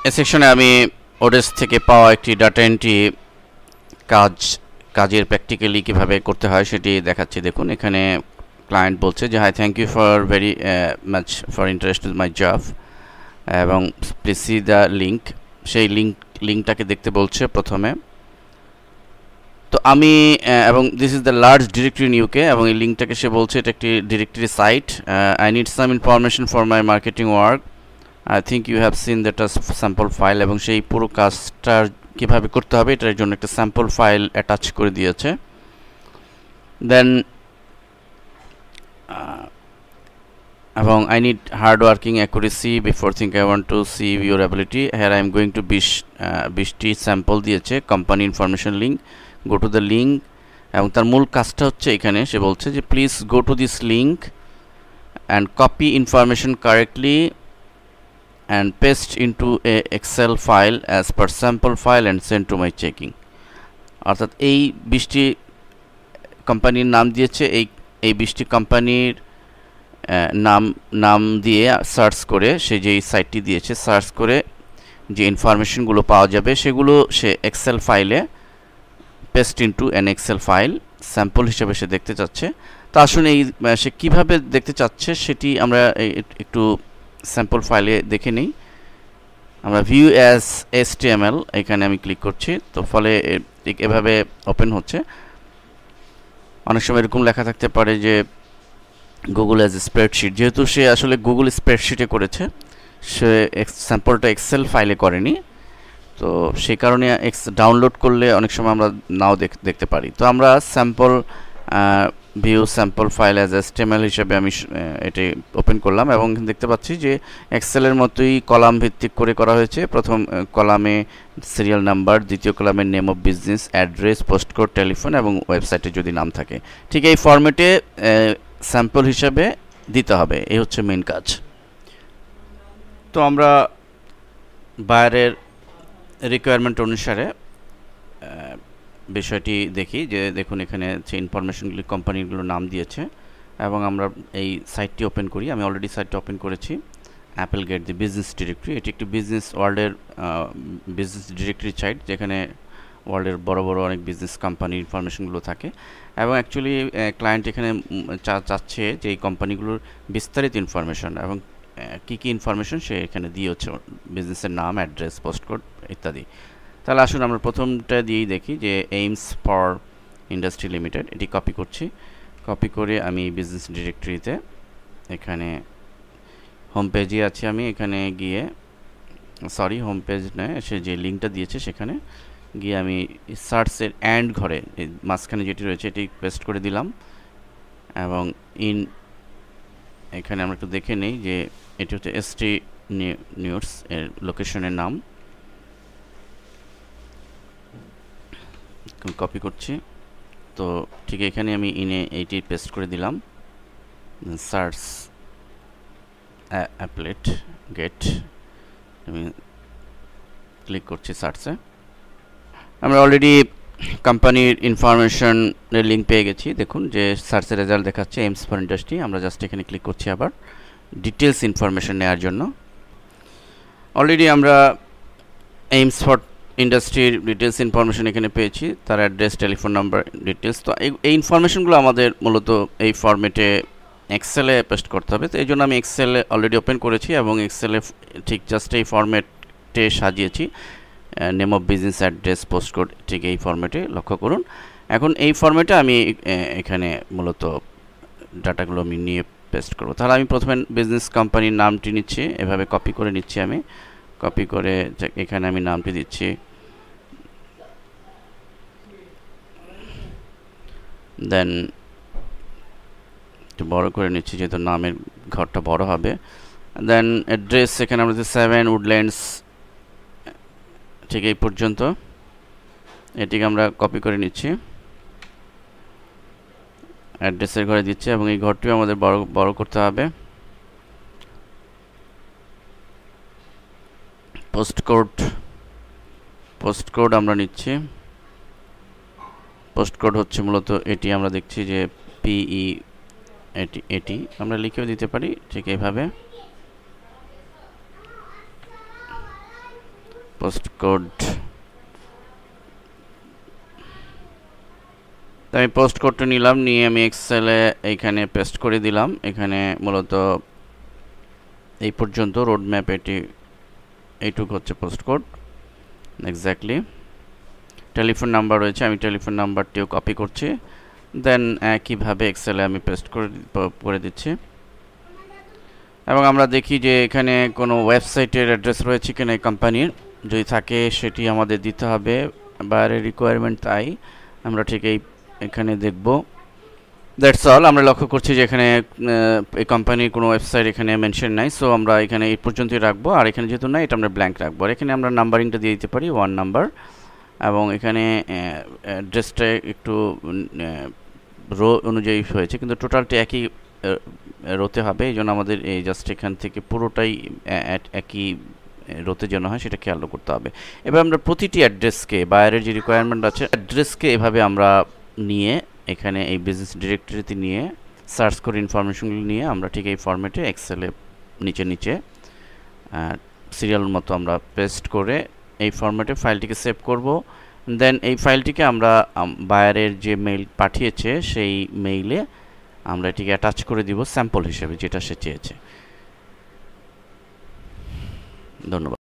এই সেকশনে আমি ওডেস থেকে পাওয়া একটি ডাটা এন্ট্রি কাজের প্র্যাকটিক্যালি কিভাবে করতে হয় সেটি দেখাচ্ছি। দেখুন এখানে ক্লায়েন্ট বলছে যে hi thank you for very much for interest in my job এবং প্লিজ সি দ্য লিঙ্ক। সেই লিঙ্কটাকে দেখতে বলছে প্রথমে। তো আমি এবং this is the large directory in UK, এবং এই লিঙ্কটাকে সে বলছে এটা একটি directory site. I need some information for my marketing work, I think you have seen that sample file, এবং সেই পুরো কাজটার কীভাবে করতে হবে এটার জন্য একটা স্যাম্পল ফাইল অ্যাটাচ করে দিয়েছে। দেন এবং I need hard working accuracy before think I want to see your ability, here I am going to 20টি স্যাম্পল দিয়েছে, company information link, go to the link. এবং তার মূল কাজটা হচ্ছে এখানে সে বলছে যে please go to this link and copy information correctly and paste into a Excel file as per sample file and send to my checking। অর্থাৎ এই 20টি কোম্পানির নাম দিয়েছে, এই 20টি কোম্পানির নাম দিয়ে সার্চ করে সে যেই সাইটটি দিয়েছে সার্চ করে যে ইনফরমেশনগুলো পাওয়া যাবে সেগুলো সে এক্সেল ফাইলে paste into an Excel file sample হিসেবে সে দেখতে চাচ্ছে। তো আসুন এই সে কীভাবে দেখতে চাচ্ছে সেটি আমরা একটু স্যাম্পল ফাইলে দেখে নিই। আমরা ভিউ অ্যাজ HTML এখানে আমি ক্লিক করছি, তো ফলে এভাবে ওপেন হচ্ছে। অনেক সময় এরকম লেখা থাকতে পারে যে গুগল অ্যাজ স্প্রেডশিট, যেহেতু সে আসলে গুগল স্প্রেডশিটে করেছে, সে স্যাম্পলটা এক্সেল ফাইলে করেনি, তো সেই কারণে ডাউনলোড করলে অনেক সময় আমরা নাও দেখতে পারি। তো আমরা sample view sample file as HTML হিসেবে আমি এটি ওপেন করলাম এবং দেখতে পাচ্ছি যে এক্সেলের মতোই কলাম ভিত্তিক করে করা হয়েছে। প্রথম কলামে সিরিয়াল নাম্বার, দ্বিতীয় কলামে name of business, address, postcode, telephone এবং ওয়েবসাইটে যদি নাম থাকে, ঠিক এই ফরম্যাটে স্যাম্পল হিসাবে দিতে হবে। এই হচ্ছে মেইন কাজ। তো আমরা বায়ারের রিকোয়ারমেন্ট অনুসারে বিষয়টি দেখি যে দেখুন এখানে যে ইনফরমেশনগুলি কোম্পানিগুলোর নাম দিয়েছে, এবং আমরা এই সাইটটি ওপেন করি। আমি অলরেডি সাইটটি ওপেন করেছি, Apple gate the business directory. এটি একটি বিজনেস ওয়ার্ল্ডের বিজনেস ডিরেক্টরি সাইট, যেখানে ওয়ার্ল্ডের বড় বড় অনেক বিজনেস কোম্পানির ইনফরমেশনগুলো থাকে। এবং অ্যাকচুয়ালি ক্লায়েন্ট এখানে চাচ্ছে যে এই কোম্পানিগুলোর বিস্তারিত ইনফরমেশন এবং কী কী ইনফরমেশন সে এখানে দিয়েছে, বিজনেসের নাম, অ্যাড্রেস, পোস্টকোড ইত্যাদি। তাহলে আসুন আমরা প্রথমটা দিয়েই দেখি যে এইমস ফর ইন্ডাস্ট্রি লিমিটেড। এটি কপি করছি, কপি করে আমি বিজনেস ডিরেক্টরিতে এখানে হোম পেজে আছি, আমি এখানে গিয়ে হোম পেজ নয়, সে যে লিঙ্কটা দিয়েছে সেখানে গিয়ে আমি সার্চের অ্যান্ড ঘরে মাঝখানে যেটি রয়েছে এটি পেস্ট করে দিলাম। এবং এখানে আমরা একটু দেখে নিই যে এটি হচ্ছে ST নিউজ এর লোকেশনের নাম। কপি করছি, তো ঠিক এখানে আমি এইটি পেস্ট করে দিলাম। সার্চ অ্যাপলেট গেট, আমি ক্লিক করছি সার্চে। আমরা অলরেডি কোম্পানির ইনফরমেশনের লিঙ্ক পেয়ে গেছি। দেখুন যে সার্চের রেজাল্ট দেখাচ্ছে এইমস ফর ইন্ডাস্ট্রি। আমরা জাস্ট এখানে ক্লিক করছি আবার ডিটেলস ইনফরমেশন নেওয়ার জন্য। অলরেডি আমরা এইমস ফর ইন্ডাস্ট্রির ডিটেলস ইনফরমেশন এখানে পেয়েছি, তার অ্যাড্রেস, টেলিফোন নাম্বার, ডিটেলস। তো এই ইনফরমেশনগুলো আমাদের মূলত এই ফরম্যাটে এক্সেলে পেস্ট করতে হবে। তো এই জন্য আমি এক্সেলে অলরেডি ওপেন করেছি এবং এক্সেলে ঠিক জাস্ট এই ফরম্যাটে সাজিয়েছি, name of business, address, postcode, ঠিক এই ফরম্যাটে লক্ষ্য করুন। এখন এই ফরম্যাটে আমি এখানে মূলত ডাটাগুলো আমি নিয়ে পেস্ট করব। তাহলে আমি প্রথমে বিজনেস কোম্পানির নামটি নিচ্ছি, এভাবে কপি করে নিচ্ছি। আমি কপি করে এখানে আমি নামটি দিচ্ছি, দেন একটু বড় করে নিচ্ছি যেহেতু নামের ঘরটা বড় হবে। দেন অ্যাড্রেস এখানে আমরা 7 উডল্যান্ডস, ঠিক এই পর্যন্ত এটিকে আমরা কপি করে নিচ্ছি, অ্যাড্রেসের ঘরে দিচ্ছি এবং এই ঘরটিও আমাদের বড় করতে হবে। পোস্টকোড আমরা নিচ্ছি, পোস্টকোড হচ্ছে মূলত এটি, আমরা দেখছি যে PE, এটি আমরা লিখেও দিতে পারি ঠিক এইভাবে। পোস্ট কোড, আমি পোস্ট কোডটা নিলাম, নিয়ে আমি এক্সেলে এইখানে পেস্ট করে দিলাম। এখানে মূলত এই পর্যন্ত রোড ম্যাপ, এইটুকু হচ্ছে post code exactly. Telephone number রয়েছে, আমি টেলিফোন নাম্বারটিও কপি করছি, দেন একইভাবে এক্সেলে আমি পেস্ট করে দিচ্ছি। এবং আমরা দেখি যে এখানে কোনো ওয়েবসাইটের অ্যাড্রেস রয়েছে কিনা এই কোম্পানির, যদি থাকে সেটি আমাদের দিতে হবে, বাইরের রিকোয়ারমেন্ট তাই, আমরা ঠিক এখানে দেখব। That's all. আমরা লক্ষ্য করছি যে এখানে এই কোম্পানির কোনো ওয়েবসাইট এখানে মেনশন নাই, সো আমরা এখানে এই পর্যন্তই রাখবো। আর এখানে যেহেতু নাই, এটা আমরা ব্ল্যাঙ্ক রাখবো। আর এখানে আমরা নাম্বারিংটা দিয়ে দিতে পারি 1 নাম্বার, এবং এখানে অ্যাড্রেসটা একটু রো অনুযায়ী হয়েছে, কিন্তু টোটালটি একই রোতে হবে, এই জন্য আমাদের এই জাস্ট এখান থেকে পুরোটাই একই রোতে যেন হয় সেটা খেয়াল করতে হবে। এবার আমরা প্রতিটি অ্যাড্রেসকে, বাইরের যে রিকোয়ারমেন্ট আছে অ্যাড্রেসকে এভাবে আমরা নিয়ে এখানে এই বিজনেস ডিরেক্টরিতে নিয়ে সার্চ করে ইনফরমেশনগুলো নিয়ে আমরা ঠিক এই ফরম্যাটে এক্সেলে নিচে নিচে সিরিয়াল মতো আমরা পেস্ট করে এই ফরম্যাটে ফাইলটিকে সেভ করব। দেন এই ফাইলটিকে আমরা বায়ারের যে মেইল পাঠিয়েছে সেই মেইলে আমরা এটিকে অ্যাটাচ করে দিব স্যাম্পল হিসেবে, যেটা সে চেয়েছে। ধন্যবাদ।